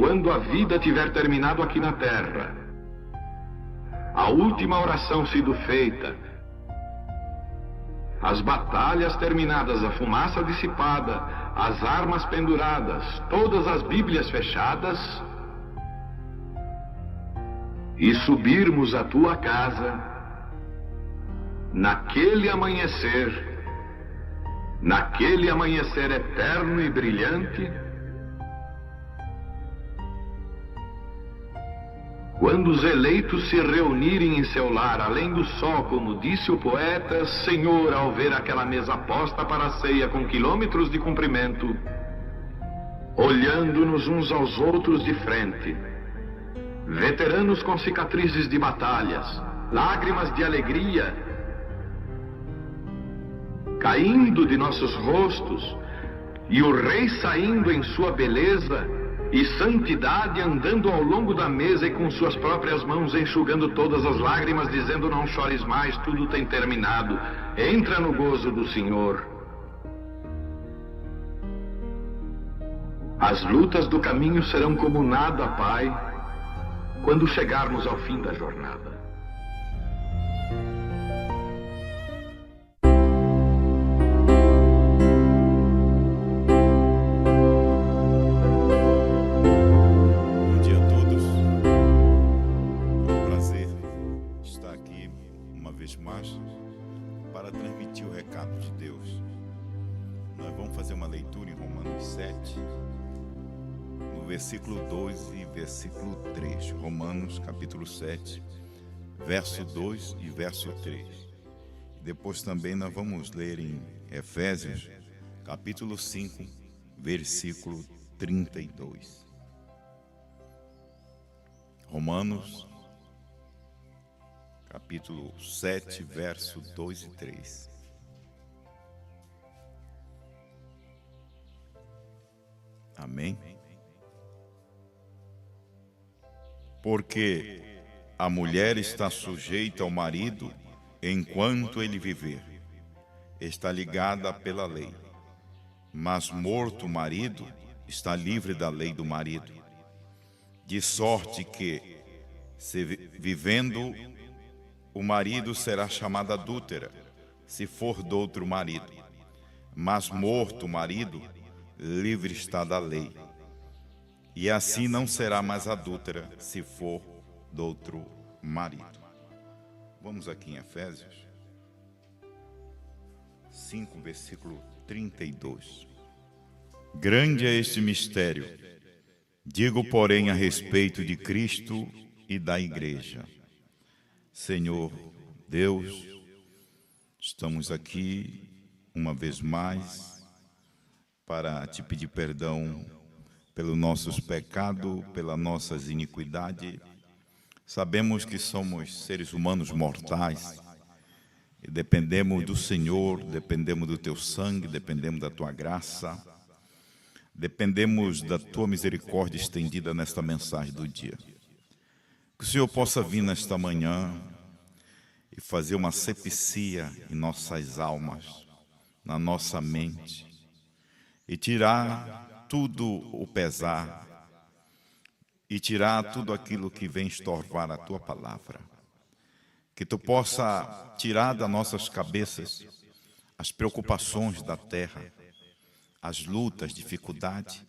quando a vida tiver terminado aqui na terra, a última oração sido feita, as batalhas terminadas, a fumaça dissipada, as armas penduradas, todas as Bíblias fechadas, e subirmos à tua casa, naquele amanhecer eterno e brilhante, quando os eleitos se reunirem em seu lar, além do sol, como disse o poeta, Senhor, ao ver aquela mesa posta para a ceia com quilômetros de comprimento, olhando-nos uns aos outros de frente, veteranos com cicatrizes de batalhas, lágrimas de alegria caindo de nossos rostos, e o Rei saindo em sua beleza e santidade, andando ao longo da mesa e com suas próprias mãos enxugando todas as lágrimas, dizendo: não chores mais, tudo tem terminado, entra no gozo do Senhor. As lutas do caminho serão como nada, Pai, quando chegarmos ao fim da jornada. Para transmitir o recado de Deus, nós vamos fazer uma leitura em Romanos 7, no versículo 2 e versículo 3. Romanos capítulo 7, verso 2 e verso 3. Depois também nós vamos ler em Efésios capítulo 5, versículo 32. Romanos capítulo 7, verso 2 e 3. Amém? Porque a mulher está sujeita ao marido enquanto ele viver, está ligada pela lei. Mas morto o marido, está livre da lei do marido. De sorte que, se vivendo, o marido será chamado adúltera, se for do outro marido. Mas morto o marido, livre está da lei. E assim não será mais adúltera, se for do outro marido. Vamos aqui em Efésios 5, versículo 32. Grande é este mistério. Digo, porém, a respeito de Cristo e da Igreja. Senhor Deus, estamos aqui uma vez mais para te pedir perdão pelos nossos pecados, pelas nossas iniquidades. Sabemos que somos seres humanos mortais e dependemos do Senhor, dependemos do teu sangue, dependemos da tua graça, dependemos da tua misericórdia estendida nesta mensagem do dia. Que o Senhor possa vir nesta manhã e fazer uma asepsia em nossas almas, na nossa mente, e tirar tudo o pesar, e tirar tudo aquilo que vem estorvar a tua palavra. Que tu possa tirar das nossas cabeças as preocupações da terra, as lutas, dificuldades,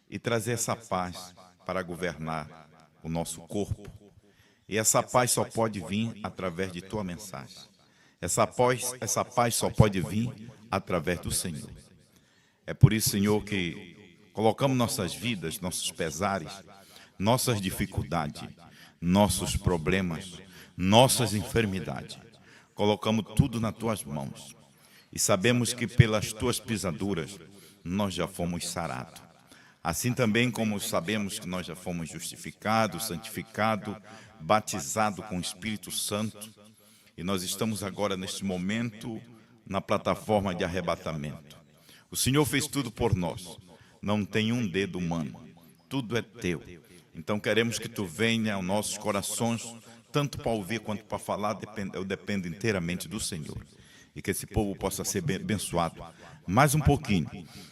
e trazer essa paz para governar o nosso corpo. E essa paz só pode vir através de tua mensagem. Essa paz só pode vir através do Senhor. É por isso, Senhor, que colocamos nossas vidas, nossos pesares, nossas dificuldades, nossos problemas, nossas enfermidades. Colocamos tudo nas tuas mãos. E sabemos que pelas tuas pisaduras nós já fomos sarados. Assim também como sabemos que nós já fomos justificados, santificados, batizados com o Espírito Santo, e nós estamos agora neste momento na plataforma de arrebatamento. O Senhor fez tudo por nós, não tem um dedo humano, tudo é teu. Então queremos que tu venha aos nossos corações, tanto para ouvir quanto para falar, eu dependo inteiramente do Senhor. E que esse povo possa ser abençoado mais um pouquinho,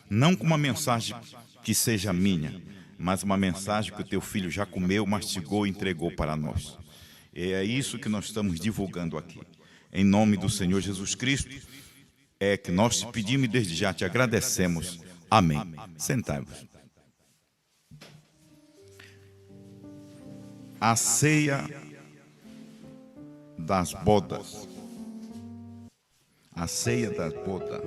não com uma mensagem que seja minha, mas uma mensagem que o teu filho já comeu, mastigou e entregou para nós. E é isso que nós estamos divulgando aqui. Em nome do Senhor Jesus Cristo, é que nós te pedimos e desde já te agradecemos. Amém. Sentai-vos. A ceia das bodas. A ceia das bodas.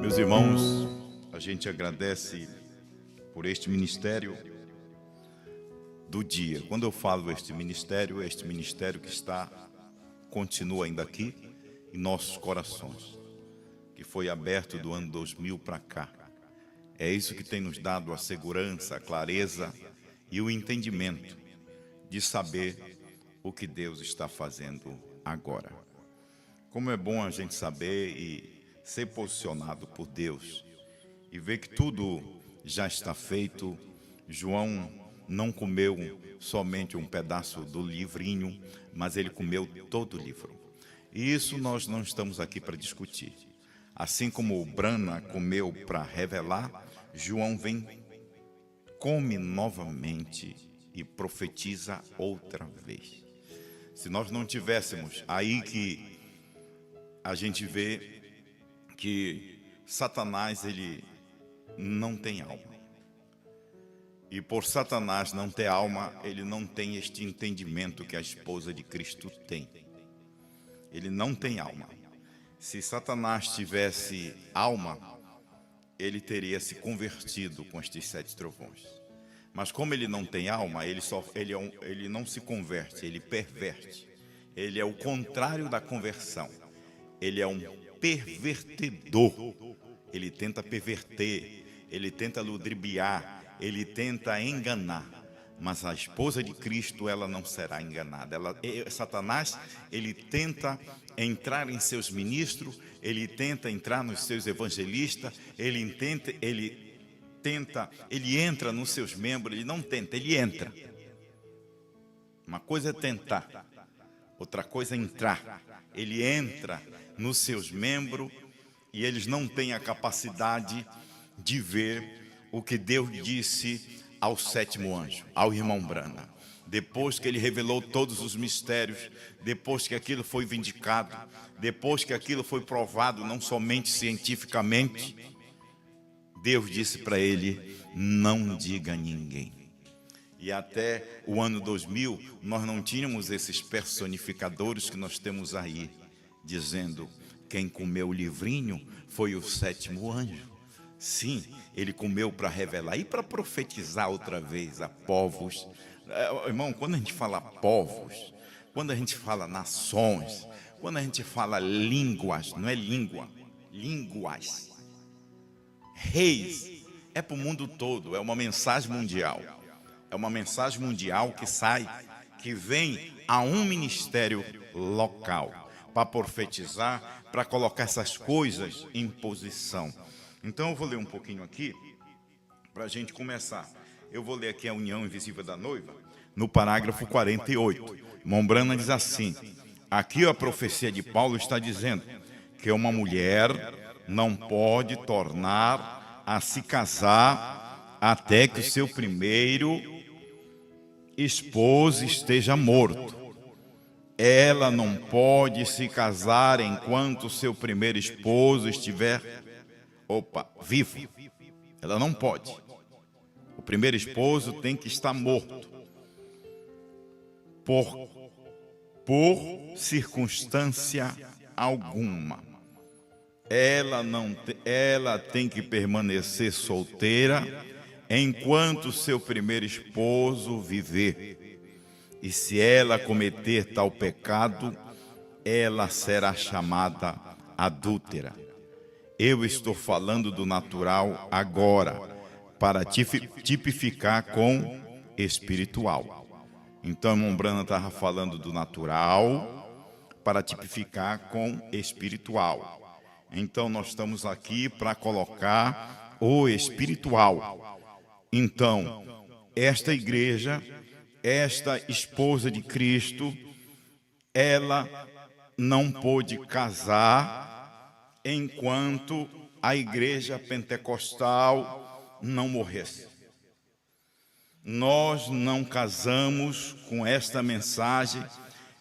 Meus irmãos, a gente agradece por este ministério do dia. Quando eu falo este ministério que continua ainda aqui em nossos corações, que foi aberto do ano 2000 para cá. É isso que tem nos dado a segurança, a clareza e o entendimento de saber o que Deus está fazendo agora. Como é bom a gente saber e ser posicionado por Deus e ver que tudo já está feito. João não comeu somente um pedaço do livrinho, mas ele comeu todo o livro. E isso nós não estamos aqui para discutir. Assim como o Brana comeu para revelar, João vem, come novamente e profetiza outra vez. Se nós não tivéssemos, aí que a gente vê que Satanás, ele não tem alma. E por Satanás não ter alma, ele não tem este entendimento que a esposa de Cristo tem. Ele não tem alma. Se Satanás tivesse alma, ele teria se convertido com estes 7 trovões. Mas como ele não tem alma, ele não se converte, ele perverte. Ele é o contrário da conversão. Ele é um pervertedor. Ele tenta perverter, ele tenta ludibriar, ele tenta enganar. Mas a esposa de Cristo, ela não será enganada. Satanás, ele tenta entrar em seus ministros, ele tenta entrar nos seus evangelistas, ele entra nos seus membros, ele não tenta, ele entra. Uma coisa é tentar, outra coisa é entrar. Ele entra nos seus membros e eles não têm a capacidade de ver o que Deus disse ao 7º anjo, ao irmão Brana. Depois que ele revelou todos os mistérios, depois que aquilo foi vindicado, depois que aquilo foi provado, não somente cientificamente, Deus disse para ele, não diga a ninguém. E até o ano 2000, nós não tínhamos esses personificadores que nós temos aí, dizendo, quem comeu o livrinho foi o 7º anjo. Sim, ele comeu para revelar e para profetizar outra vez a povos. Irmão, quando a gente fala povos, quando a gente fala nações, quando a gente fala línguas, não é língua, línguas, reis, é para o mundo todo, é uma mensagem mundial. É uma mensagem mundial que sai, que vem a um ministério local para profetizar, para colocar essas coisas em posição. Então eu vou ler um pouquinho aqui, para a gente começar. Eu vou ler aqui a união invisível da noiva, no parágrafo 48. Irmão Brana diz assim, aqui a profecia de Paulo está dizendo que uma mulher não pode tornar a se casar até que o seu primeiro esposo esteja morto. Ela não pode se casar enquanto o seu primeiro esposo estiver vivo. Ela não pode. O primeiro esposo tem que estar morto. Por circunstância alguma. Ela tem que permanecer solteira enquanto seu primeiro esposo viver. E se ela cometer tal pecado, ela será chamada adúltera. Eu estou falando do natural agora, para tipificar com espiritual. Então, irmão Brana estava falando do natural, para tipificar com espiritual. Então, nós estamos aqui para colocar o espiritual. Então, esta igreja, esta esposa de Cristo, ela não pôde casar enquanto a igreja pentecostal não morresse. Nós não casamos com esta mensagem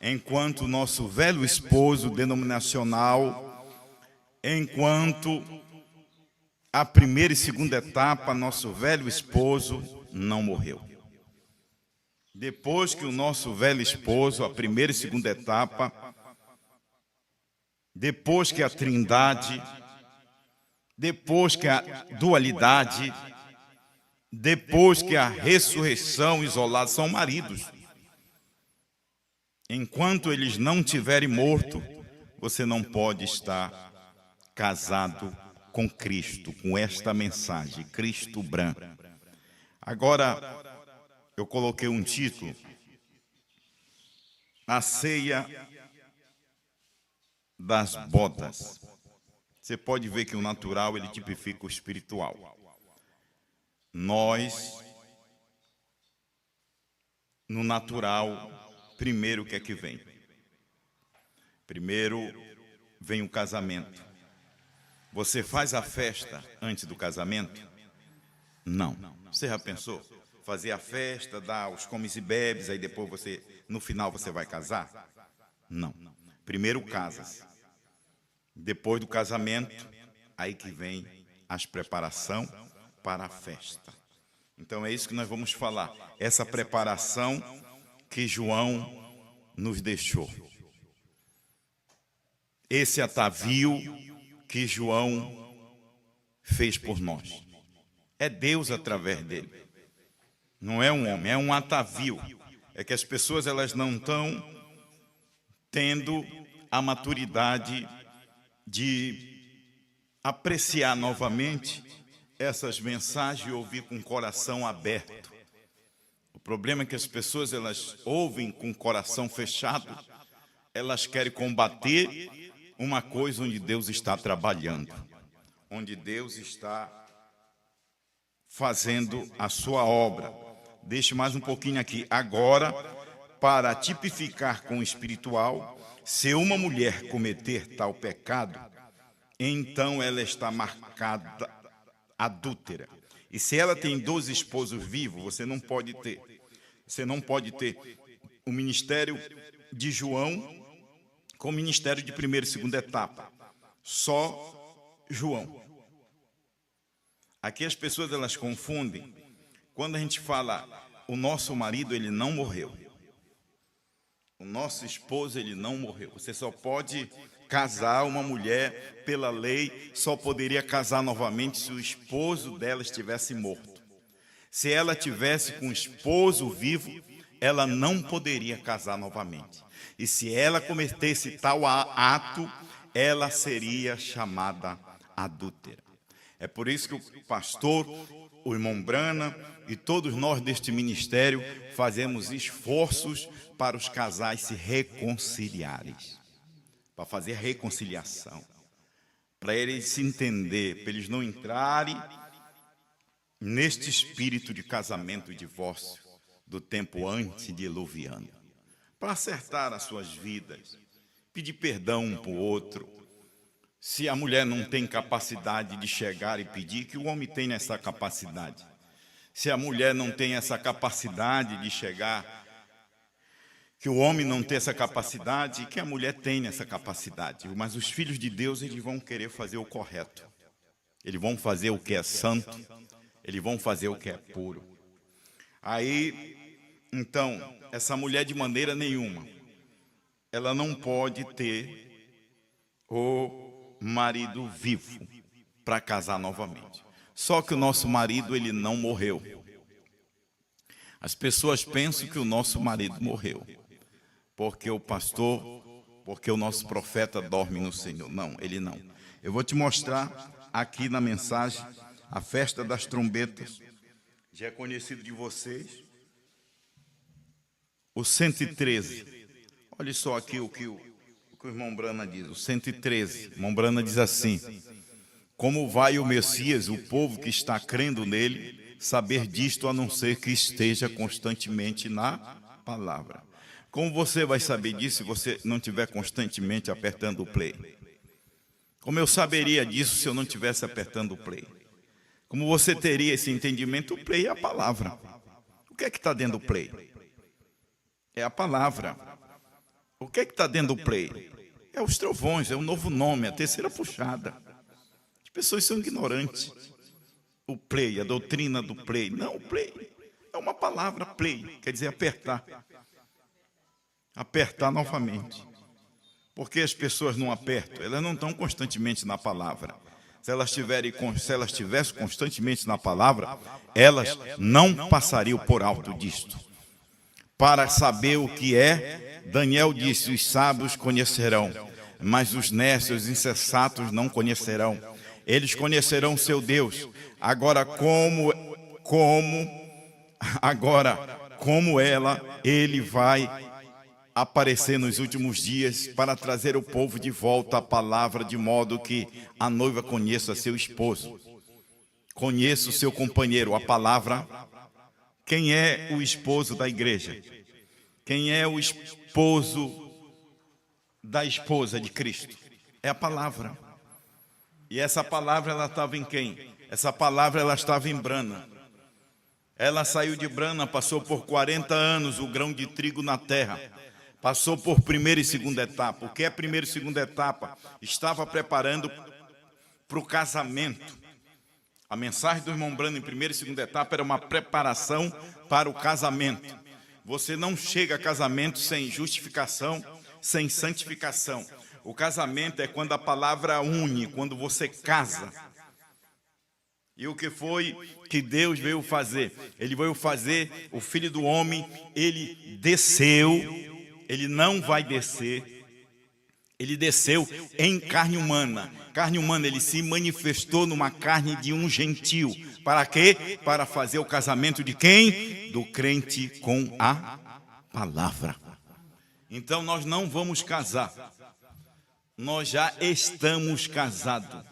enquanto nosso velho esposo denominacional, enquanto a primeira e segunda etapa, nosso velho esposo não morreu. Depois que o nosso velho esposo, a primeira e segunda etapa, depois que a trindade, depois que a dualidade, depois que a ressurreição isolada, são maridos. Enquanto eles não tiverem morto, você não pode estar casado com Cristo, com esta mensagem, Cristo branco. Agora, eu coloquei um título, a ceia das bodas. Você pode ver que o natural, ele tipifica o espiritual. Nós, no natural, primeiro o que é que vem? Primeiro vem o casamento. Você faz a festa antes do casamento? Não. Você já pensou? Fazer a festa, dar os comes e bebes, aí depois você, no final você vai casar? Não. Primeiro casas. Depois do casamento, aí que vem as preparação para a festa. Então é isso que nós vamos falar. Essa preparação que João nos deixou. Esse atavio que João fez por nós. É Deus através dele. Não é um homem, é um atavio. É que as pessoas elas não estão tendo a maturidade de apreciar novamente essas mensagens e ouvir com o coração aberto. O problema é que as pessoas elas ouvem com o coração fechado, elas querem combater uma coisa onde Deus está trabalhando, onde Deus está fazendo a sua obra. Deixe mais um pouquinho aqui. Agora, para tipificar com o espiritual, se uma mulher cometer tal pecado, então ela está marcada adúltera. E se ela tem 12 esposos vivos, você não pode ter. Você não pode ter o ministério de João com o ministério de primeira e segunda etapa. Só João. Aqui as pessoas elas confundem. Quando a gente fala, o nosso marido ele não morreu. O nosso esposo ele não morreu. Você só pode casar uma mulher, pela lei, só poderia casar novamente se o esposo dela estivesse morto. Se ela tivesse com o esposo vivo, ela não poderia casar novamente. E se ela cometesse tal ato, ela seria chamada adúltera. É por isso que o pastor, o irmão Brana e todos nós deste ministério fazemos esforços para os casais se reconciliarem. Para fazer a reconciliação. Para eles se entender, para eles não entrarem neste espírito de casamento e divórcio do tempo antediluviano. Para acertar as suas vidas, pedir perdão um para o outro. Se a mulher não tem capacidade de chegar e pedir, que o homem tem essa capacidade. Se a mulher não tem essa capacidade de chegar, que o homem não tem essa capacidade, que a mulher tem essa capacidade. Mas os filhos de Deus, eles vão querer fazer o correto. Eles vão fazer o que é santo, eles vão fazer o que é puro. Aí, então, essa mulher de maneira nenhuma, ela não pode ter o marido vivo para casar novamente. Só que o nosso marido, ele não morreu. As pessoas pensam que o nosso marido morreu, porque o pastor, porque o nosso profeta dorme no Senhor. Não, ele não. Eu vou te mostrar aqui na mensagem a festa das trombetas. Já é conhecido de vocês. O 113. Olha só aqui o que o irmão Brana diz. O 113. O irmão Brana diz assim: como vai o Messias, o povo que está crendo nele, saber disto a não ser que esteja constantemente na palavra. Como você vai saber disso se você não estiver constantemente apertando o play? Como eu saberia disso se eu não estivesse apertando o play? Como você teria esse entendimento? O play é a palavra. O que é que está dentro do play? É a palavra. O que é que está dentro do play? É os trovões, é o novo nome, a terceira puxada. As pessoas são ignorantes. O play, a doutrina do play. Não, o play é uma palavra, play, quer dizer apertar. Apertar novamente. Porque as pessoas não apertam, elas não estão constantemente na palavra. Se elas estivessem constantemente na palavra, elas não passariam por alto disto. Para saber o que é, Daniel disse, os sábios conhecerão, mas os necios, os insensatos não conhecerão. Eles conhecerão seu Deus. Agora, ele vai aparecer nos últimos dias para trazer o povo de volta à palavra, de modo que a noiva conheça seu esposo, conheça o seu companheiro. A palavra. Quem é o esposo da igreja? Quem é o esposo da esposa de Cristo? É a palavra. E essa palavra, ela estava em quem? Essa palavra, ela estava em Brana. Ela saiu de Brana, passou por 40 anos o grão de trigo na terra. Passou por primeira e segunda etapa. O que é primeira e segunda etapa? Estava preparando para o casamento. A mensagem do irmão Brana em primeira e segunda etapa era uma preparação para o casamento. Você não chega a casamento sem justificação, sem santificação. O casamento é quando a palavra une, quando você casa. E o que foi que Deus veio fazer? Ele veio fazer, o Filho do Homem, ele desceu, ele não vai descer, ele desceu em carne humana. Carne humana, ele se manifestou numa carne de um gentil. Para quê? Para fazer o casamento de quem? Do crente com a palavra. Então nós não vamos casar. Nós já estamos casados.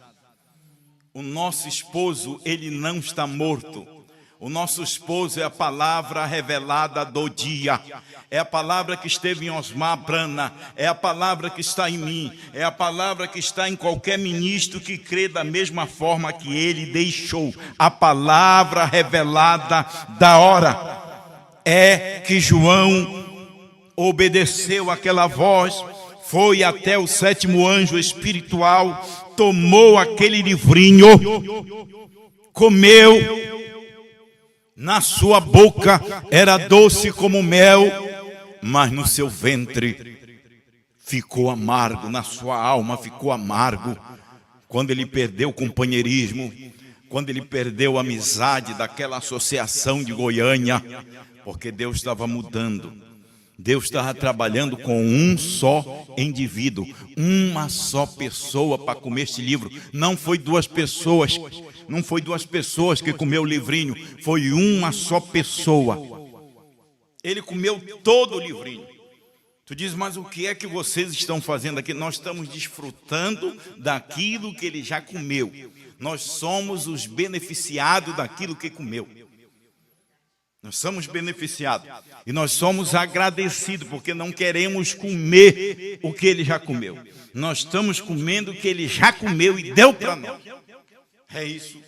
O nosso esposo, ele não está morto. O nosso esposo é a palavra revelada do dia. É a palavra que esteve em Osmar Brana. É a palavra que está em mim. É a palavra que está em qualquer ministro que crê da mesma forma que ele deixou. A palavra revelada da hora. É que João obedeceu àquela voz, foi até o sétimo anjo espiritual, tomou aquele livrinho, comeu, na sua boca era doce como mel, mas no seu ventre ficou amargo, na sua alma ficou amargo, quando ele perdeu o companheirismo, quando ele perdeu a amizade daquela associação de Goiânia, porque Deus estava mudando. Deus estava trabalhando com um só indivíduo, uma só pessoa para comer este livro. Não foi duas pessoas, não foi duas pessoas que comeu o livrinho, foi uma só pessoa. Ele comeu todo o livrinho. Tu diz, mas o que é que vocês estão fazendo aqui? Nós estamos desfrutando daquilo que ele já comeu. Nós somos os beneficiados daquilo que comeu. Nós somos beneficiados e nós somos agradecidos porque não queremos comer o que ele já comeu. Nós estamos comendo o que ele já comeu e deu para nós. É isso,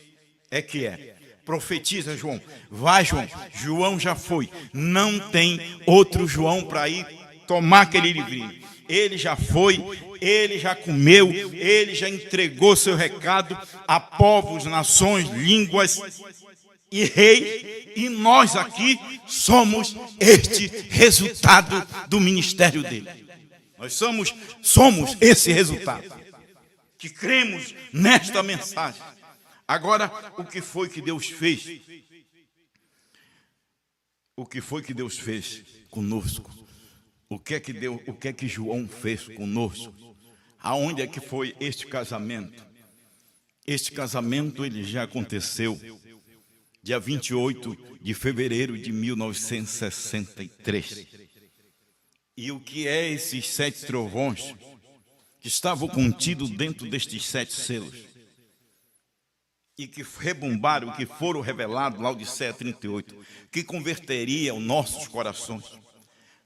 é que é. Profetiza, João. Vai, João. João já foi. Não tem outro João para ir tomar aquele livrinho. Ele já foi, ele já comeu, ele já entregou seu recado a povos, nações, línguas e rei, e nós aqui somos este resultado do ministério dele. Nós somos esse resultado, que cremos nesta mensagem. Agora, o que foi que Deus fez? O que foi que Deus fez conosco? O que é que João fez conosco? Aonde é que foi este casamento? Este casamento, ele já aconteceu dia 28 de fevereiro de 1963. E o que é esses 7 trovões que estavam contidos dentro destes 7 selos? e que rebumbaram, que foram revelados, Laodiceia 38, que converteria os nossos corações.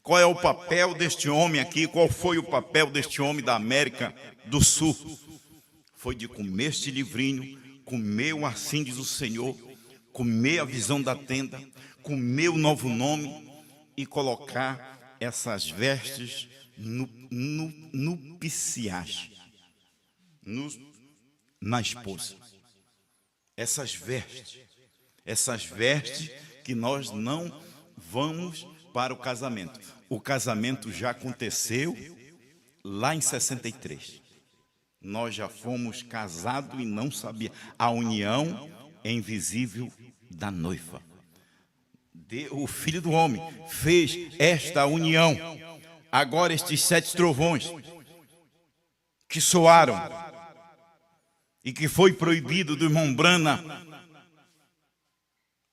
Qual é o papel deste homem aqui? Qual foi o papel deste homem da América do Sul? Foi de comer este livrinho, comer o assim diz o Senhor, comer a visão da tenda, comer o novo nome e colocar essas vestes nupciais na esposa. Essas vestes que nós não vamos para o casamento. O casamento já aconteceu lá em 63. Nós já fomos casados e não sabíamos. A união é invisível da noiva. O Filho do Homem fez esta união. Agora estes 7 trovões que soaram e que foi proibido do irmão Brana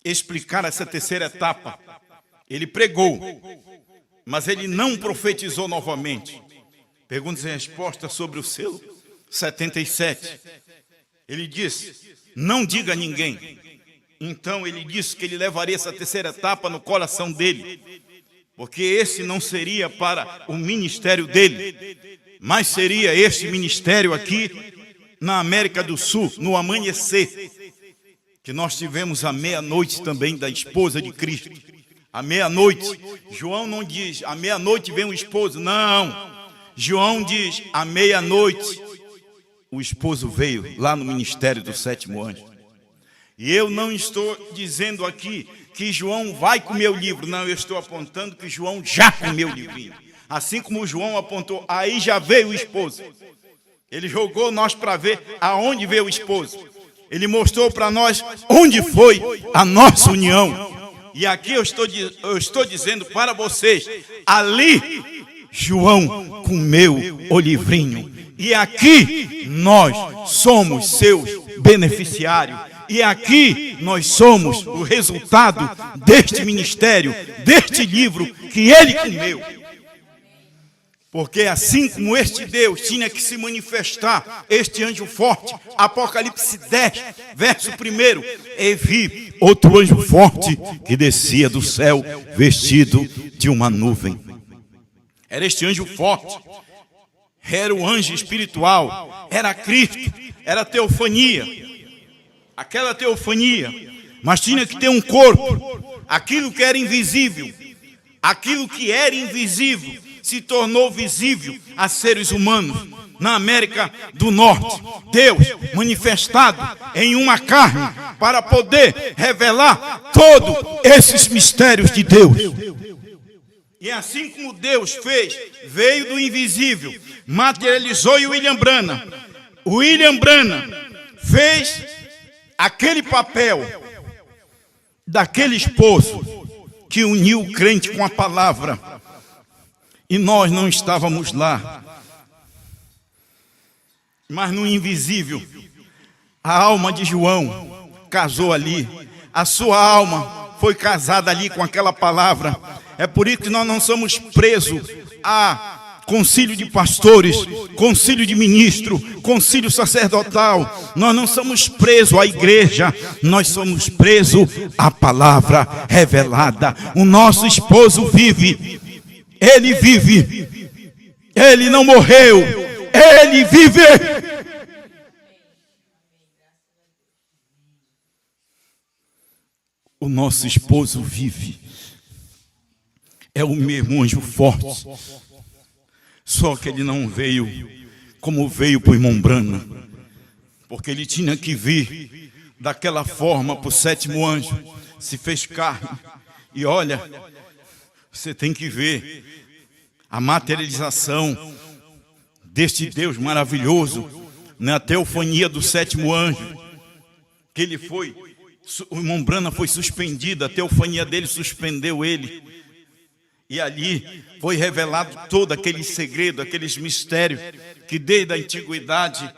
explicar essa terceira etapa. Ele pregou, mas ele não profetizou novamente. Perguntas e respostas sobre o selo 77. Ele disse, não diga a ninguém. Então ele disse que ele levaria essa terceira etapa no coração dele, porque esse não seria para o ministério dele, mas seria este ministério aqui na América do Sul, no amanhecer, que nós tivemos a meia-noite também da esposa de Cristo. À meia-noite, João não diz, à meia-noite vem o esposo, não. João diz, à meia-noite, o esposo veio lá no ministério do 7º anjo. E eu não estou dizendo aqui que João vai comer o livro, não, eu estou apontando que João já comeu o livrinho. Assim como João apontou, aí já veio o esposo. Ele jogou nós para ver aonde veio o esposo. Ele mostrou para nós onde foi a nossa união. E aqui eu estou dizendo para vocês, ali João comeu o livrinho. E aqui nós somos seus beneficiários. E aqui nós somos o resultado deste ministério, deste livro que ele comeu. Porque assim como este Deus tinha que se manifestar, este anjo forte, Apocalipse 10, verso 1, e vi outro anjo forte que descia do céu, vestido de uma nuvem. Era este anjo forte, era o anjo espiritual, era Cristo, era a teofania, aquela teofania, mas tinha que ter um corpo, aquilo que era invisível, se tornou visível a seres humanos na América do Norte. Deus manifestado em uma carne para poder revelar todos esses mistérios de Deus. E assim como Deus fez, veio do invisível, materializou em William Branham. O William Branham fez aquele papel daquele esposo que uniu o crente com a palavra. E nós não estávamos lá, mas no invisível, a alma de João casou ali, a sua alma foi casada ali com aquela palavra. É por isso que nós não somos presos a concílio de pastores, concílio de ministro, concílio sacerdotal. Nós não somos presos à igreja, nós somos presos à palavra revelada. O nosso esposo vive. Ele vive, ele não morreu, ele vive. O nosso esposo vive, é o mesmo anjo forte, só que ele não veio como veio para o irmão Branham, porque ele tinha que vir daquela forma para o 7º anjo, se fez carne, e olha, você tem que ver a materialização deste Deus maravilhoso na teofania do 7º anjo, que ele foi, o irmão Branham foi suspendido, a teofania dele suspendeu ele, e ali foi revelado todo aquele segredo, aqueles mistérios que desde a antiguidade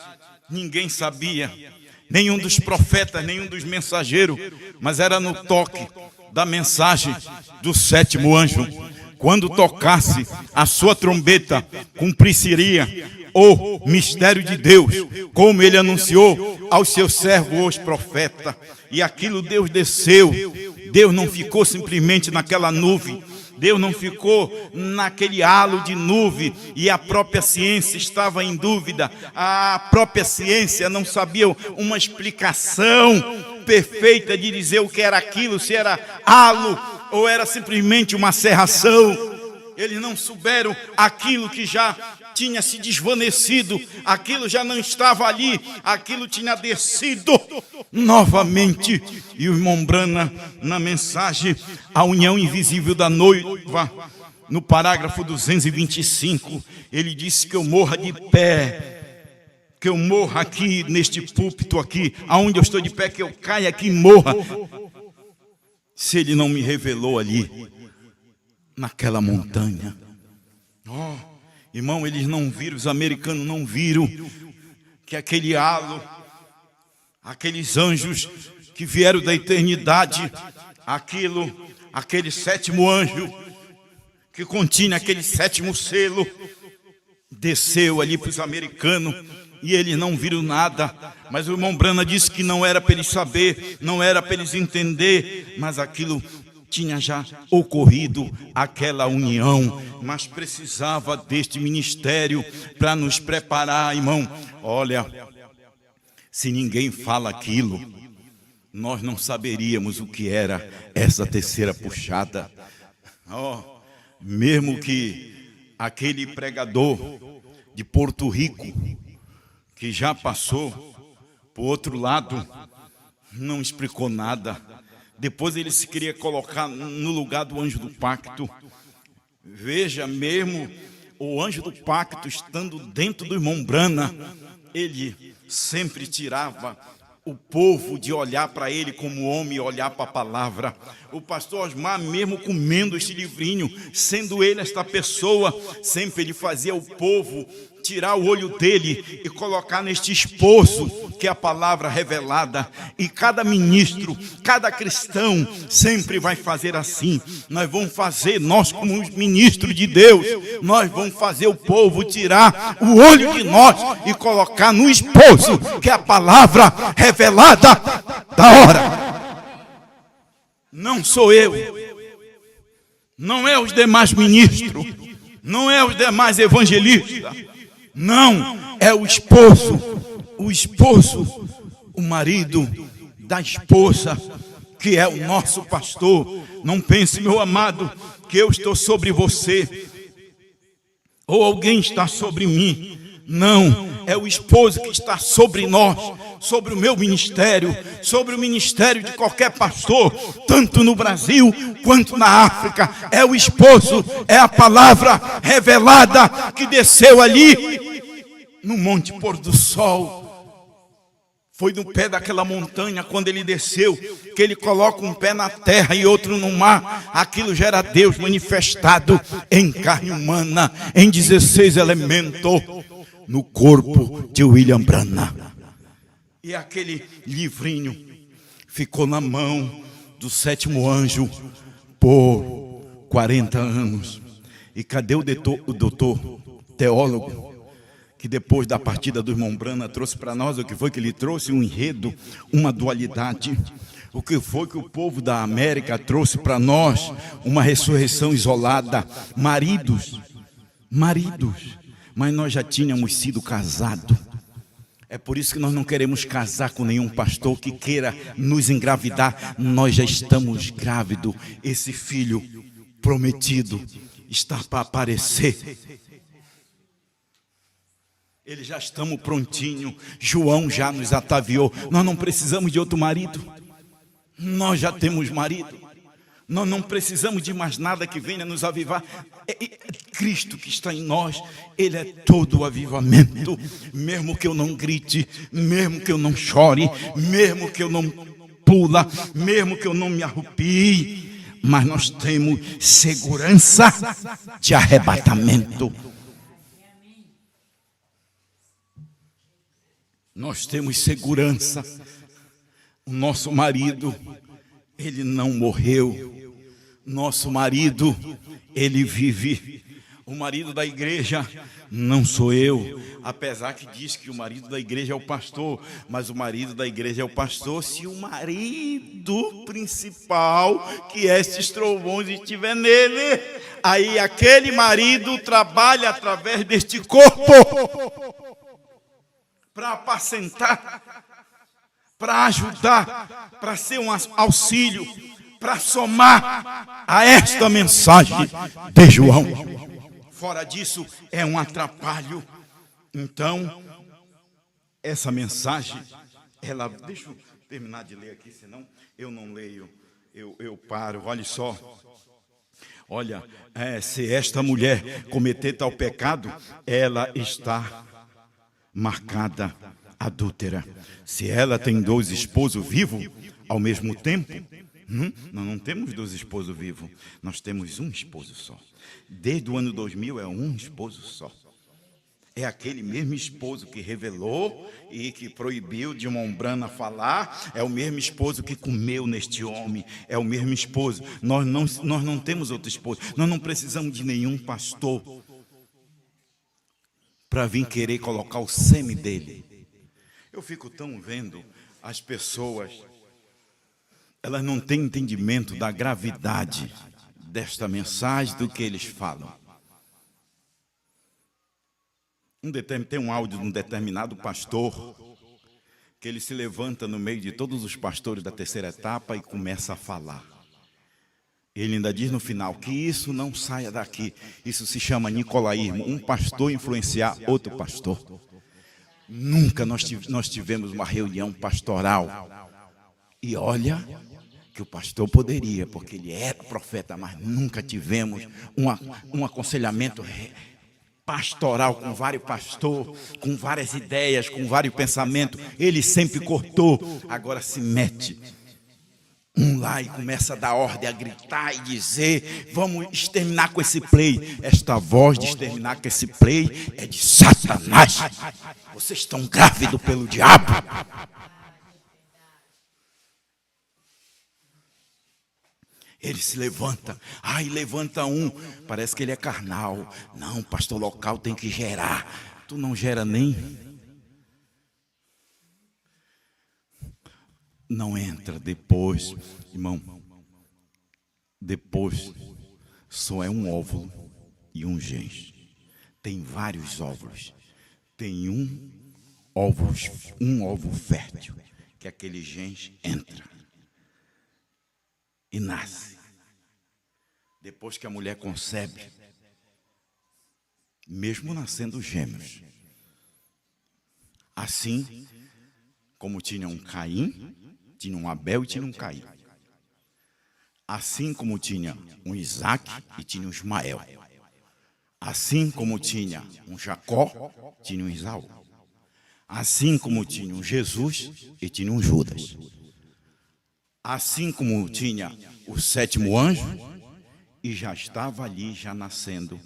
ninguém sabia, nenhum dos profetas, nenhum dos mensageiros, mas era no toque da mensagem do 7º anjo. Quando tocasse a sua trombeta, cumpriria o mistério de Deus, como ele anunciou aos seus servos, os profetas. E aquilo Deus desceu. Deus não ficou simplesmente naquela nuvem. Deus não ficou naquele halo de nuvem e a própria ciência estava em dúvida. A própria ciência não sabia uma explicação perfeita de dizer o que era aquilo, se era halo ou era simplesmente uma cerração. Eles não souberam aquilo que já tinha se desvanecido, aquilo já não estava ali, aquilo tinha descido novamente. E o irmão Branham, na mensagem A União Invisível da Noiva, no parágrafo 225, ele disse que eu morra de pé, que eu morra aqui neste púlpito aqui, aonde eu estou de pé, que eu caia aqui e morra, se ele não me revelou ali, naquela montanha. Oh, irmão, eles não viram, os americanos não viram que aquele halo, aqueles anjos que vieram da eternidade, aquele sétimo anjo que continha aquele sétimo selo, desceu ali para os americanos e eles não viram nada. Mas o irmão Branham disse que não era para eles saber, não era para eles entender, mas aquilo tinha já ocorrido, aquela união, mas precisava deste ministério para nos preparar, irmão. Olha, se ninguém fala aquilo, nós não saberíamos o que era essa terceira puxada. Oh, mesmo que aquele pregador de Porto Rico, que já passou para o outro lado, não explicou nada. Depois ele se queria colocar no lugar do anjo do pacto. Veja, mesmo o anjo do pacto estando dentro do irmão Branham, ele sempre tirava o povo de olhar para ele como homem e olhar para a palavra. O pastor Osmar, mesmo comendo este livrinho, sendo ele esta pessoa, sempre ele fazia o povo tirar o olho dele e colocar neste esposo, que é a palavra revelada. E cada ministro, cada cristão sempre vai fazer assim. Nós vamos fazer, nós como ministros de Deus, nós vamos fazer o povo tirar o olho de nós e colocar no esposo, que é a palavra revelada da hora. Não sou eu, não é os demais ministros, não é os demais evangelistas. Não, é o esposo, o marido da esposa, que é o nosso pastor. Não pense, meu amado, que eu estou sobre você, ou alguém está sobre mim. Não, é o esposo que está sobre nós, sobre o meu ministério, sobre o ministério de qualquer pastor, tanto no Brasil quanto na África. É o esposo, é a palavra revelada que desceu ali no Monte Pôr do Sol. Foi no pé daquela montanha, quando ele desceu, que ele coloca um pé na terra e outro no mar. Aquilo já era Deus manifestado em carne humana, em 16 elementos, no corpo de William Branham. E aquele livrinho ficou na mão do sétimo anjo por 40 anos. E cadê o doutor teólogo, que depois da partida do irmão Branham trouxe para nós o que foi que ele trouxe? Um enredo, uma dualidade. O que foi que o povo da América trouxe para nós? Uma ressurreição isolada. Maridos, mas nós já tínhamos sido casados. É por isso que nós não queremos casar com nenhum pastor que queira nos engravidar. Nós já estamos grávidos. Esse filho prometido está para aparecer. Eles já estamos prontinho. João já nos ataviou. Nós não precisamos de outro marido. Nós já temos marido. Nós não precisamos de mais nada que venha nos avivar. É Cristo que está em nós. Ele é todo o avivamento. Mesmo que eu não grite, mesmo que eu não chore, mesmo que eu não pula, mesmo que eu não me arrepie, mas nós temos segurança de arrebatamento. Nós temos segurança. O nosso marido, ele não morreu. Nosso marido, ele vive. O marido da igreja não sou eu, apesar que diz que o marido da igreja é o pastor, mas o marido da igreja é o pastor se o marido principal, que é estes trovões, estiver nele. Aí aquele marido trabalha através deste corpo para apacentar, para ajudar, para ser um auxílio, para somar a esta mensagem de João. Fora disso, é um atrapalho. Então, essa mensagem, ela... Deixa eu terminar de ler aqui, senão eu não leio, eu paro. Olha só. Olha, se esta mulher cometer tal pecado, ela está marcada adúltera. Se ela tem 2 esposos vivos ao mesmo tempo, nós não temos 2 esposos vivos, nós temos um esposo só. Desde o ano 2000 é um esposo só. É aquele mesmo esposo que revelou e que proibiu de uma ombrana falar. É o mesmo esposo que comeu neste homem. É o mesmo esposo. Nós não temos outro esposo. Nós não precisamos de nenhum pastor para vir querer colocar o sêmen dele. Eu fico tão vendo as pessoas, elas não têm entendimento da gravidade desta mensagem, do que eles falam. Tem um áudio de um determinado pastor, que ele se levanta no meio de todos os pastores da terceira etapa e começa a falar. Ele ainda diz no final que isso não saia daqui. Isso se chama nicolaísmo, um pastor influenciar outro pastor. Nunca nós tivemos uma reunião pastoral. E olha que o pastor poderia, porque ele era profeta, mas nunca tivemos um aconselhamento pastoral com vários pastores, com várias ideias, com vários pensamentos. Ele sempre cortou, agora se mete um lá e começa a dar ordem, a gritar e dizer: vamos exterminar com esse play. Esta voz de exterminar com esse play é de Satanás. Vocês estão grávidos pelo diabo. Ele se levanta, levanta um, parece que ele é carnal. Não, pastor local tem que gerar. Tu não gera nem. Não entra depois, irmão. Depois só é um óvulo e um gens. Tem vários óvulos. Tem um óvulo fértil, que aquele gens entra e nasce. Depois que a mulher concebe, mesmo nascendo gêmeos, assim como tinha um Caim, tinha um Abel e tinha um Caim. Assim como tinha um Isaac e tinha um Ismael. Assim como tinha um Jacó, tinha um Esaú. Assim como tinha um Jesus e tinha um Judas. Assim como tinha o 7º anjo, e já estava ali, já nascendo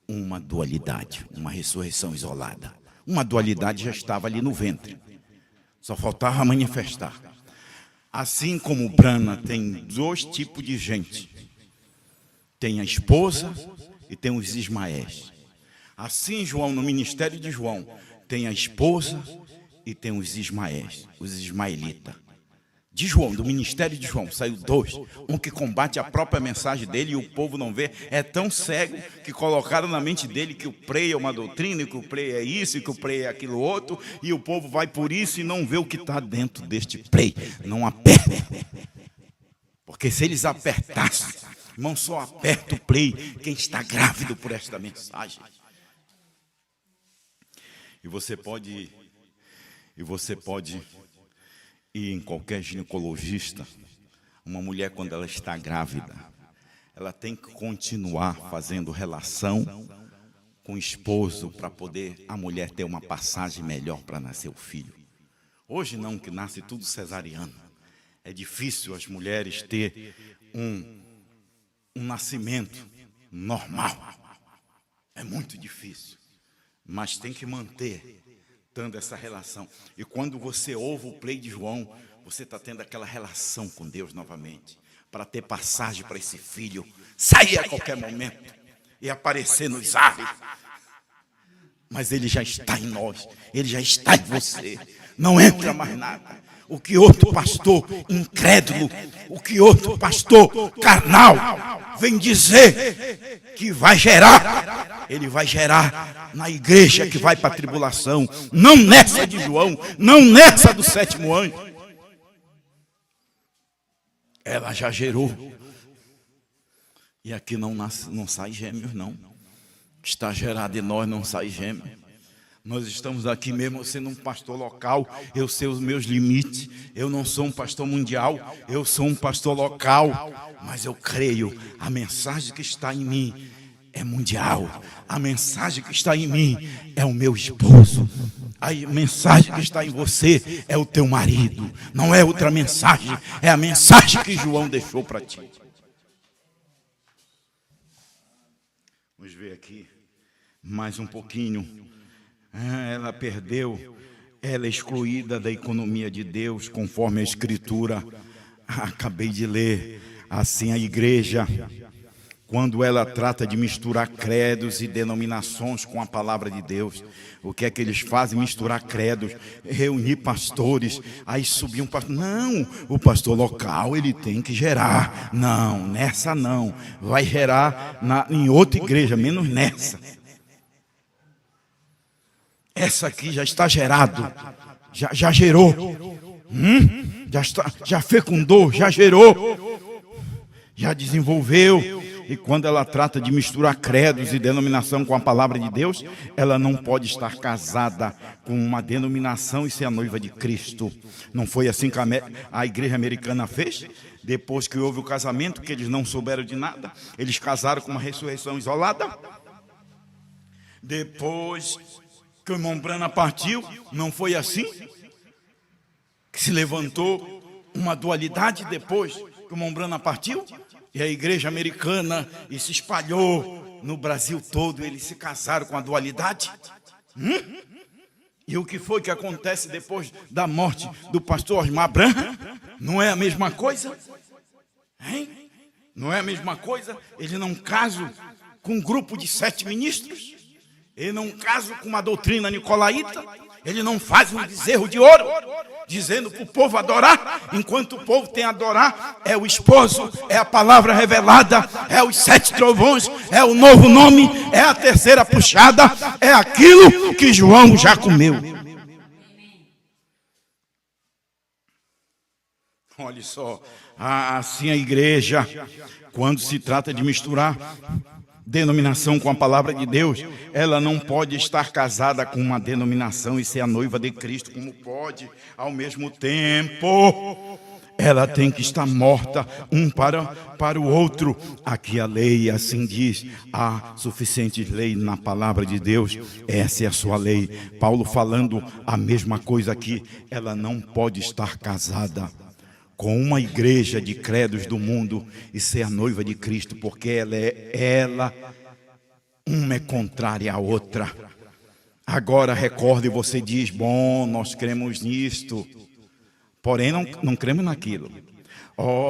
uma dualidade, uma ressurreição isolada. Uma dualidade já estava ali no ventre. Só faltava manifestar. Assim como Brana tem 2 tipos de gente. Tem a esposa e tem os Ismaéis. Assim, João, no ministério de João, tem a esposa e tem os Ismaéis, os ismaelitas. De João, do ministério de João, saiu 2. Um que combate a própria mensagem dele e o povo não vê. É tão cego que colocaram na mente dele que o prei é uma doutrina, que o prei é isso, que o prei é aquilo outro. E o povo vai por isso e não vê o que está dentro deste prei. Não aperta. Porque se eles apertassem, irmão, só aperta o prei quem está grávido por esta mensagem. E você pode ir em qualquer ginecologista. Uma mulher, quando ela está grávida, ela tem que continuar fazendo relação com o esposo para poder a mulher ter uma passagem melhor para nascer o filho. Hoje não, que nasce tudo cesariano. É difícil as mulheres ter um nascimento normal. É muito difícil. Mas tem que manter dando essa relação. E quando você ouve o play de João, você está tendo aquela relação com Deus novamente, para ter passagem para esse filho sair a qualquer momento. e aparecer nos ares. Mas ele já está em nós, ele já está em você. Não entra mais nada. O que outro pastor incrédulo, o que outro pastor carnal vem dizer que vai gerar, ele vai gerar na igreja que vai para a tribulação. Não nessa de João, não nessa do 7º anjo. Ela já gerou. E aqui não sai gêmeos, não. Está gerado em nós, não sai gêmeo. Nós estamos aqui mesmo sendo um pastor local, eu sei os meus limites, eu não sou um pastor mundial, eu sou um pastor local, mas eu creio, a mensagem que está em mim é mundial, a mensagem que está em mim é o meu esposo, a mensagem que está em você é o teu marido, não é outra mensagem, é a mensagem que João deixou para ti. Vamos ver aqui mais um pouquinho. Ela perdeu, ela é excluída da economia de Deus, conforme a Escritura. Acabei de ler. Assim a igreja, quando ela trata de misturar credos e denominações com a palavra de Deus, o que é que eles fazem? Misturar credos, reunir pastores, aí subir um pastor. Não, o pastor local ele tem que gerar. Não, nessa não. Vai gerar em outra igreja, menos nessa. Essa aqui já está gerado, já gerou, já fecundou, já gerou, já desenvolveu. E quando ela trata de misturar credos e denominação com a palavra de Deus, ela não pode estar casada com uma denominação e ser a noiva de Cristo. Não foi assim que a igreja americana fez? Depois que houve o casamento, que eles não souberam de nada, eles casaram com uma ressurreição isolada. Depois que o irmão Branham partiu, não foi assim? Que se levantou uma dualidade depois que o irmão Branham partiu? E a igreja americana e se espalhou no Brasil todo, eles se casaram com a dualidade? E o que foi que acontece depois da morte do pastor Osmar Branham? Não é a mesma coisa? Hein? Não é a mesma coisa? Ele não casa com um grupo de 7 ministros? Ele não casa com uma doutrina nicolaíta, ele não faz um bezerro de ouro, dizendo para o povo adorar, enquanto o povo tem a adorar, é o esposo, é a palavra revelada, é os 7 trovões, é o novo nome, é a terceira puxada, é aquilo que João já comeu. Olha só, assim a igreja, quando se trata de misturar denominação com a palavra de Deus, ela não pode estar casada com uma denominação e ser a noiva de Cristo, como pode, ao mesmo tempo. Ela tem que estar morta um para o outro. Aqui a lei assim diz, há suficiente lei na palavra de Deus, essa é a sua lei. Paulo falando a mesma coisa aqui, ela não pode estar casada com uma igreja de credos do mundo e ser a noiva de Cristo, porque uma é contrária à outra. Agora recorde, você diz, bom, nós cremos nisto, porém não cremos naquilo.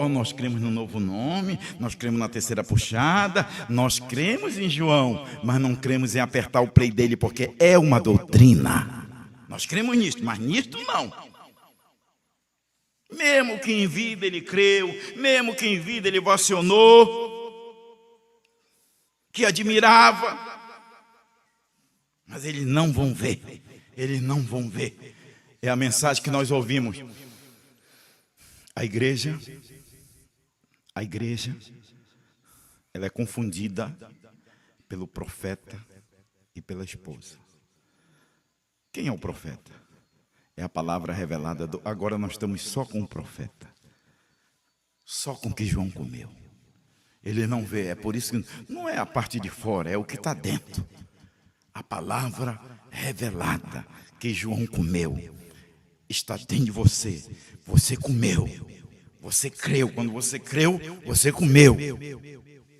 Nós cremos no novo nome, nós cremos na terceira puxada, nós cremos em João, mas não cremos em apertar o play dele, porque é uma doutrina. Nós cremos nisto, mas nisto não. Mesmo que em vida ele creu, mesmo que em vida ele vacionou, que admirava, mas eles não vão ver, eles não vão ver. É a mensagem que nós ouvimos. A igreja, ela é confundida pelo profeta e pela esposa. Quem é o profeta? É a palavra revelada. Agora nós estamos só com o profeta. Só com o que João comeu. Ele não vê, é por isso que não é a parte de fora, é o que está dentro. A palavra revelada que João comeu está dentro de você. Você comeu. Você creu. Quando você creu, você comeu.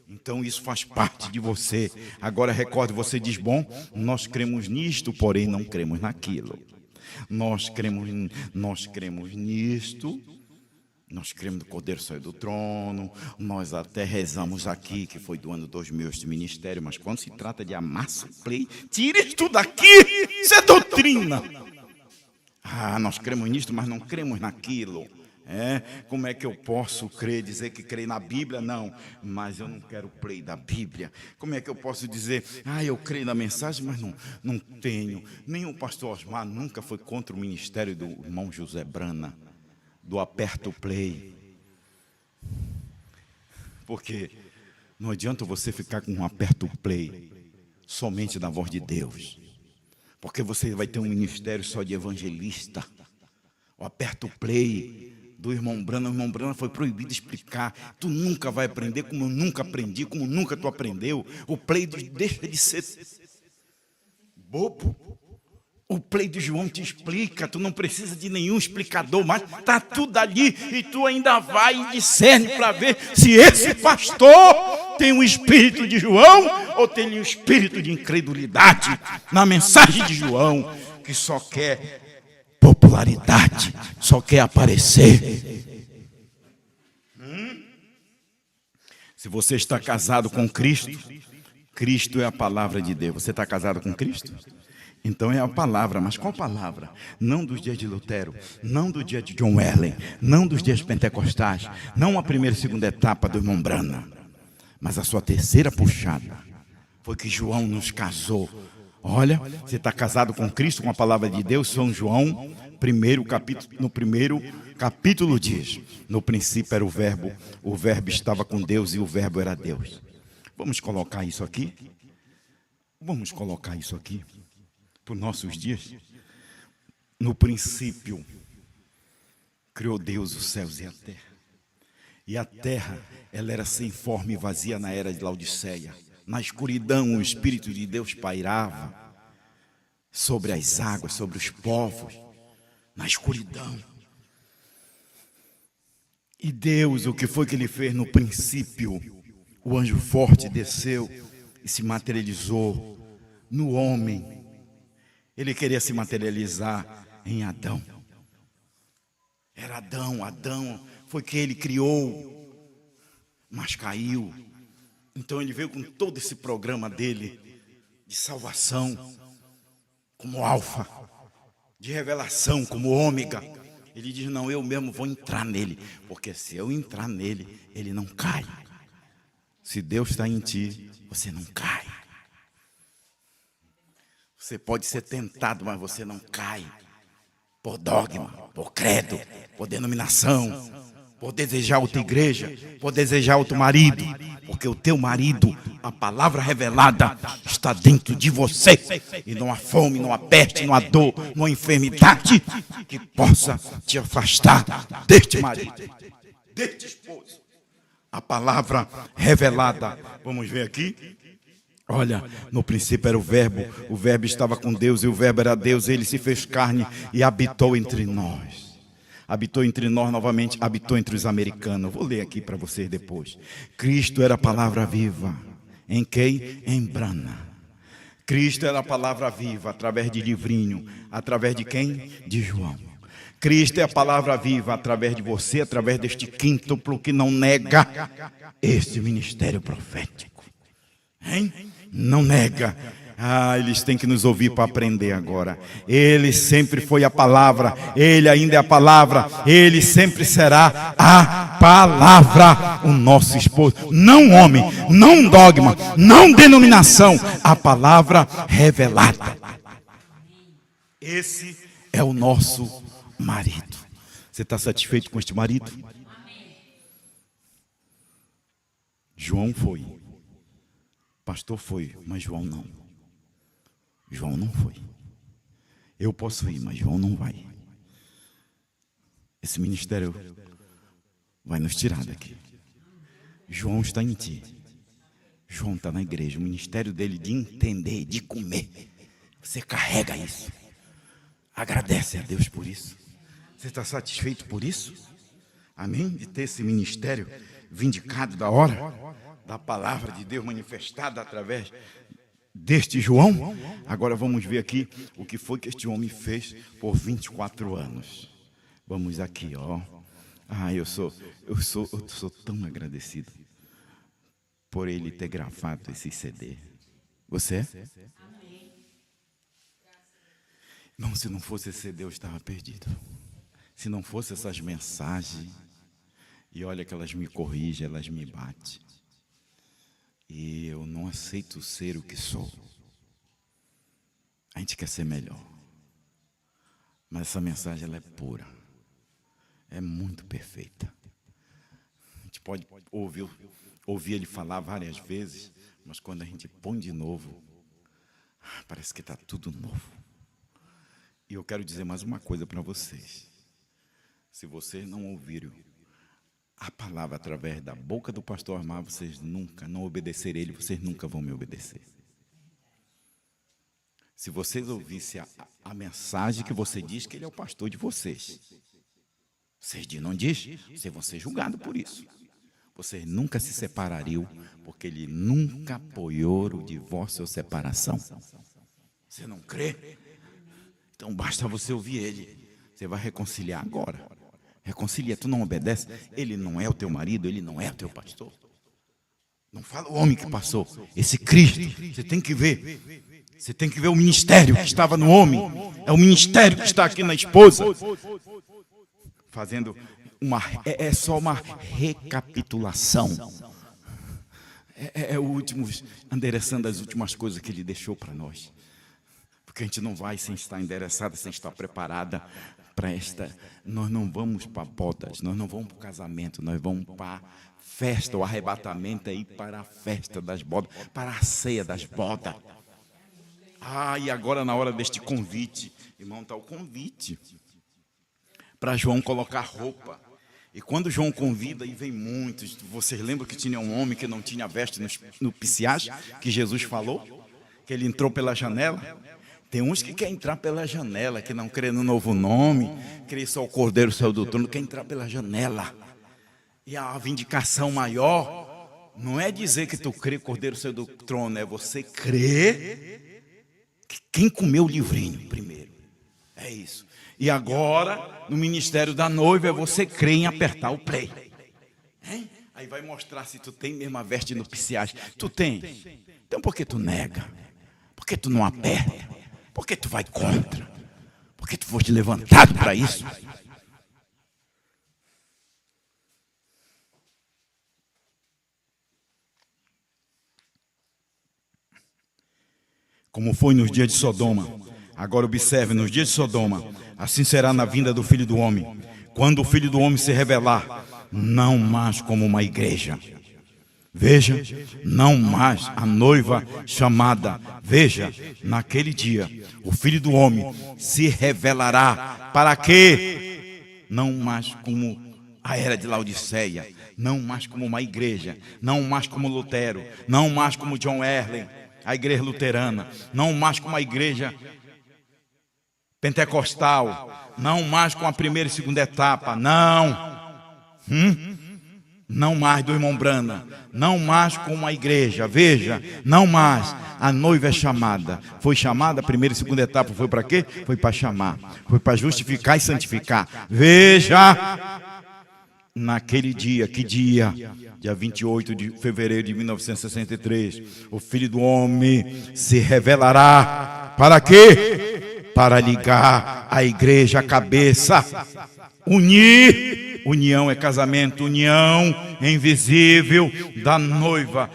Então isso faz parte de você. Agora recorde, você diz, bom, nós cremos nisto, porém não cremos naquilo. Nós cremos nisto, Nós cremos que o Cordeiro saiu do trono, nós até rezamos aqui, que foi do ano 2000 este ministério, mas quando se trata de amassa play, tire isso daqui, isso é doutrina. Nós cremos nisso, mas não cremos naquilo. Como é que eu posso crer, dizer que creio na Bíblia? Não, mas eu não quero play da Bíblia. Como é que eu posso dizer, eu creio na mensagem, mas não tenho. Nem o pastor Osmar nunca foi contra o ministério do irmão José Brana, do aperto play. Porque não adianta você ficar com um aperto play somente da voz de Deus. Porque você vai ter um ministério só de evangelista. O aperto play do irmão Brana. O irmão Brana foi proibido de explicar. Tu nunca vai aprender como eu nunca aprendi, como nunca tu aprendeu. O play deixa de ser bobo. O play de João te explica, tu não precisa de nenhum explicador, mas está tudo ali e tu ainda vai e discerne para ver se esse pastor tem o espírito de João ou tem o espírito de incredulidade na mensagem de João, que só quer popularidade, só quer aparecer. Se você está casado com Cristo, Cristo é a palavra de Deus. Você está casado com Cristo? Então é a palavra, mas qual palavra? Não dos dias de Lutero, não do dia de John Wesley, não dos dias pentecostais, não a primeira e segunda etapa do irmão Brana, mas a sua terceira puxada foi que João nos casou. Olha, você está casado com Cristo, com a palavra de Deus. São João, no primeiro capítulo diz: no princípio era o verbo estava com Deus e o verbo era Deus. Vamos colocar isso aqui? Vamos colocar isso aqui para os nossos dias. No princípio criou Deus os céus e a terra. E a terra, ela era sem forma e vazia na era de Laodiceia. Na escuridão, o Espírito de Deus pairava sobre as águas, sobre os povos, na escuridão. E Deus, o que foi que Ele fez no princípio? O anjo forte desceu e se materializou no homem. Ele queria se materializar em Adão. Era Adão foi que ele criou, mas caiu. Então ele veio com todo esse programa dele de salvação, como alfa, de revelação, como ômega. Ele diz: não, eu mesmo vou entrar nele, porque se eu entrar nele, ele não cai. Se Deus está em ti, você não cai. Você pode ser tentado, mas você não cai. Por dogma, por credo, por denominação, por desejar outra igreja, por desejar outro marido. Porque o teu marido, a palavra revelada, está dentro de você. E não há fome, não há peste, não há dor, não há enfermidade que possa te afastar deste marido, deste esposo. A palavra revelada. Vamos ver aqui. Olha, no princípio era o verbo estava com Deus e o verbo era Deus. Ele se fez carne e habitou entre nós. Habitou entre nós novamente, habitou entre os americanos. Vou ler aqui para vocês depois. Cristo era a palavra viva. Em quem? Em Brana. Cristo era a palavra viva através de livrinho. Através de quem? De João. Cristo é a palavra viva através de você, através deste quíntuplo que não nega este ministério profético. Hein? Não nega. Eles têm que nos ouvir para aprender agora. Ele sempre foi a palavra, ele ainda é a palavra, ele sempre será a palavra, o nosso esposo. Não homem, não dogma, não denominação, a palavra revelada. Esse é o nosso marido. Você está satisfeito com este marido? João foi. Pastor foi, mas João não. João não foi. Eu posso ir, mas João não vai. Esse ministério vai nos tirar daqui. João está em ti. João está na igreja. O ministério dele de entender, de comer. Você carrega isso. Agradece a Deus por isso. Você está satisfeito por isso? Amém? De ter esse ministério vindicado da hora, da palavra de Deus manifestada através deste João. Agora vamos ver aqui o que foi que este homem fez por 24 anos. Vamos aqui, ó. Eu sou tão agradecido por ele ter gravado esse CD. Você é? Não, se não fosse esse CD, eu estava perdido. Se não fosse essas mensagens, e olha que elas me corrigem, elas me batem. E eu não aceito ser o que sou. A gente quer ser melhor. Mas essa mensagem, ela é pura. É muito perfeita. A gente pode ouvir ele falar várias vezes, mas quando a gente põe de novo, parece que está tudo novo. E eu quero dizer mais uma coisa para vocês. Se vocês não ouviram a palavra através da boca do pastor Armar, vocês nunca, não obedecerem ele, vocês nunca vão me obedecer. Se vocês ouvissem a mensagem que você diz que ele é o pastor de vocês, vocês não diz, vocês vão ser julgados por isso. Vocês nunca se separariam, porque ele nunca apoiou o divórcio ou separação. Você não crê? Então basta você ouvir ele. Você vai reconciliar agora. Reconcilia, tu não obedece, ele não é o teu marido, ele não é o teu pastor. Não fala o homem que passou, esse Cristo, você tem que ver. Você tem que ver o ministério que estava no homem, é o ministério que está aqui na esposa. Fazendo é só uma recapitulação. É o último, endereçando as últimas coisas que ele deixou para nós. Porque a gente não vai sem estar endereçada, sem estar preparada para esta. Nós não vamos para bodas, nós não vamos para o casamento, nós vamos para a festa, o arrebatamento aí para a festa das bodas, para a ceia das bodas. E agora na hora deste convite, irmão, está o convite para João colocar roupa. E quando João convida, e vem muitos. Vocês lembram que tinha um homem que não tinha veste no Pisiage, que Jesus falou? Que ele entrou pela janela? Tem uns que querem entrar pela janela, que não crê no novo nome, crê só o Cordeiro saiu do trono, quer entrar pela janela. E a vindicação maior não é dizer que tu crê o Cordeiro saiu do trono, é você crer que quem comeu o livrinho primeiro. É isso. E agora, no ministério da noiva, é você crer em apertar o play. Hein? Aí vai mostrar se tu tem mesmo a veste no Pisiage. Tu tem. Então por que tu nega? Por que tu não aperta? Por que tu vai contra? Por que tu foste levantado para isso? Como foi nos dias de Sodoma. Agora observe, nos dias de Sodoma, assim será na vinda do Filho do Homem. Quando o Filho do Homem se revelar, não mais como uma igreja. Veja, não mais a noiva chamada. Veja, naquele dia, o Filho do Homem se revelará. Para quê? Não mais como a era de Laodiceia, não mais como uma igreja, não mais como Lutero, não mais como John Wesley, a igreja luterana, não mais como a igreja pentecostal, não mais com a primeira e segunda etapa, não mais do irmão Brana, não mais com uma igreja, veja, não mais. A noiva é chamada, foi chamada, a primeira e segunda etapa foi para quê? Foi para chamar, foi para justificar e santificar. Veja, naquele dia, que dia? Dia 28 de fevereiro de 1963, o Filho do Homem se revelará. Para quê? Para ligar a igreja à cabeça, unir. União é casamento, união invisível da noiva.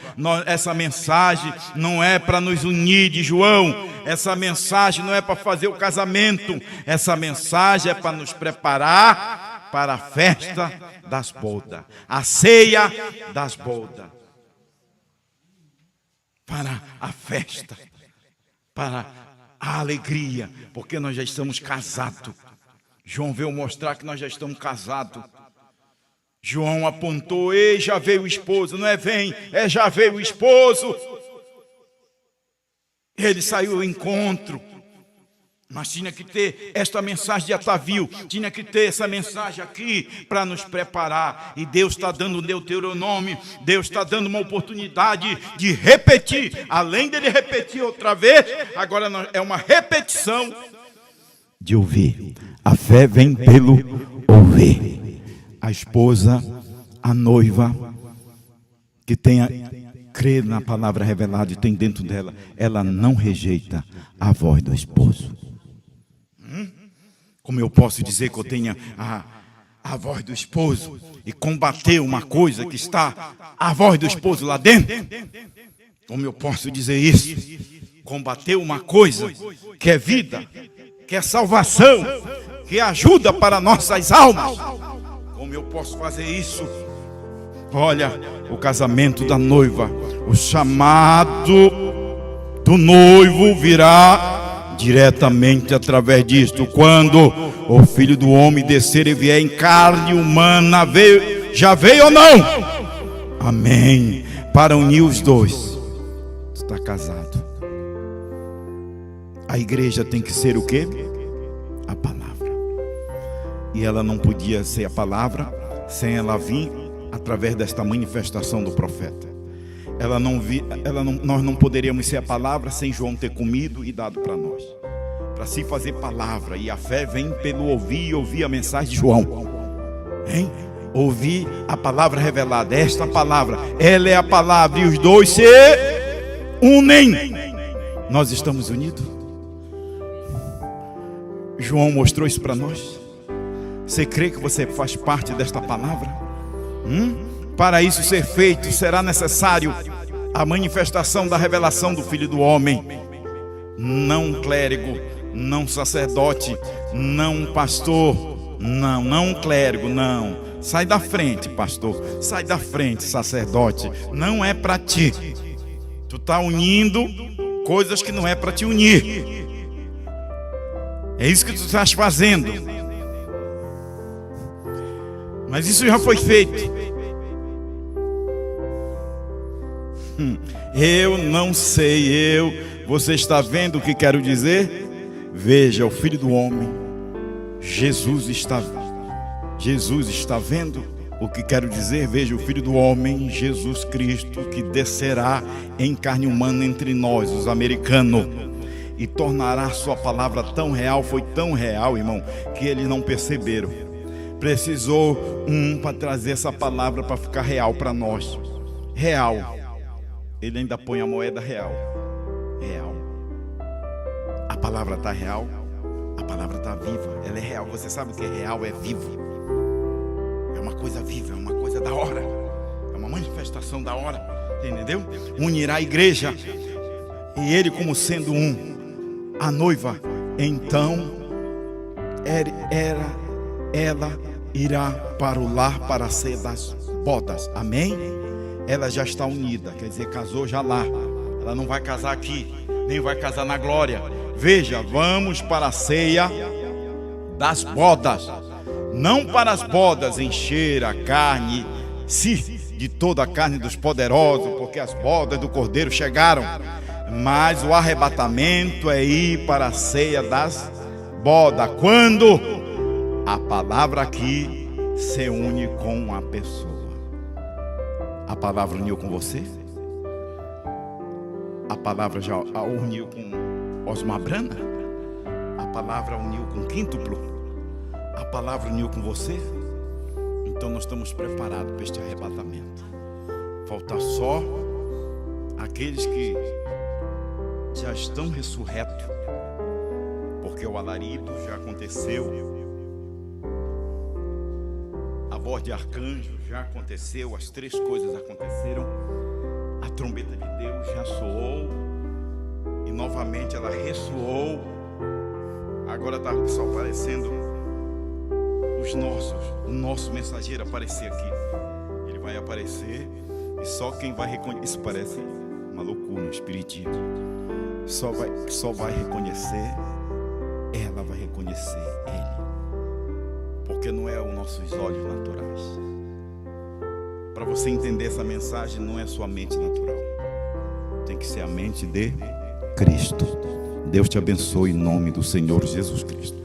Essa mensagem não é para nos unir de João. Essa mensagem não é para fazer o casamento. Essa mensagem é para nos preparar para a festa das bodas, a ceia das bodas, para a festa, para a alegria, porque nós já estamos casados. João veio mostrar que nós já estamos casados. João apontou, ei, já veio o esposo, não é vem, é já veio o esposo. Ele saiu ao encontro. Mas tinha que ter esta mensagem de atavio, tinha que ter essa mensagem aqui para nos preparar. E Deus está dando o Deuteronômio, Deus está dando uma oportunidade de repetir. Além dele repetir outra vez, agora é uma repetição de ouvir. A fé vem pelo ouvir. A esposa, a noiva, que crê na palavra revelada e tem dentro dela, ela não rejeita a voz do esposo. Como eu posso dizer que eu tenha a voz do esposo e combater uma coisa que está a voz do esposo lá dentro? Como eu posso dizer isso? Combater uma coisa que é vida, que é salvação, que é ajuda para nossas almas. Como eu posso fazer isso? Olha, o casamento da noiva, o chamado do noivo virá diretamente através disto. Quando o Filho do Homem descer e vier em carne humana, já veio ou não? Amém. Para unir os dois. Está casado. A igreja tem que ser o quê? A palavra. E ela não podia ser a palavra sem ela vir através desta manifestação do profeta. Nós não poderíamos ser a palavra sem João ter comido e dado para nós. Para se fazer palavra, e a fé vem pelo ouvir e ouvir a mensagem de João. Hein? Ouvir a palavra revelada, esta palavra, ela é a palavra, e os dois se unem. Nós estamos unidos. João mostrou isso para nós. Você crê que você faz parte desta palavra? Para isso ser feito, será necessário a manifestação da revelação do Filho do Homem. Não clérigo, não sacerdote, não pastor, não clérigo, não. Sai da frente, pastor, sai da frente, sacerdote. Não é para ti. Tu está unindo coisas que não é para te unir. É isso que tu estás fazendo. Mas isso já foi feito. Eu não sei, você está vendo o que quero dizer? Veja, o Filho do Homem, Jesus está vendo o que quero dizer? Veja, o Filho do Homem, Jesus Cristo, que descerá em carne humana entre nós, os americanos, e tornará sua palavra tão real, foi tão real, irmão, que eles não perceberam. Precisou para trazer essa palavra para ficar real para nós. Real. Ele ainda põe a moeda real. Real. A palavra está real. A palavra está viva. Ela é real. Você sabe o que é real? É vivo. É uma coisa viva. É uma coisa da hora. É uma manifestação da hora. Entendeu? Unirá a igreja. E ele como sendo a noiva. Então ela irá para o lar para ser das bodas. Amém? Ela já está unida, quer dizer, casou já lá. Ela não vai casar aqui, nem vai casar na glória. Veja, vamos para a ceia das bodas. Não para as bodas encher a carne de toda a carne dos poderosos, porque as bodas do Cordeiro chegaram. Mas o arrebatamento é ir para a ceia das bodas. Quando a palavra aqui se une com a pessoa. A palavra uniu com você? A palavra já uniu com Osmar Brana? A palavra uniu com Quíntuplo? A palavra uniu com você? Então nós estamos preparados para este arrebatamento. Falta só aqueles que já estão ressurretos, porque o alarido já aconteceu. A voz de arcanjo já aconteceu, as três coisas aconteceram. A trombeta de Deus já soou e novamente ela ressoou. Agora está só aparecendo o nosso mensageiro aparecer aqui. Ele vai aparecer e só quem vai reconhecer. Isso parece uma loucura, um espiritismo. Só vai reconhecer, ela vai reconhecer ele. Porque não é os nossos olhos naturais. Para você entender essa mensagem, não é sua mente natural. Tem que ser a mente de Cristo. Deus te abençoe em nome do Senhor Jesus Cristo.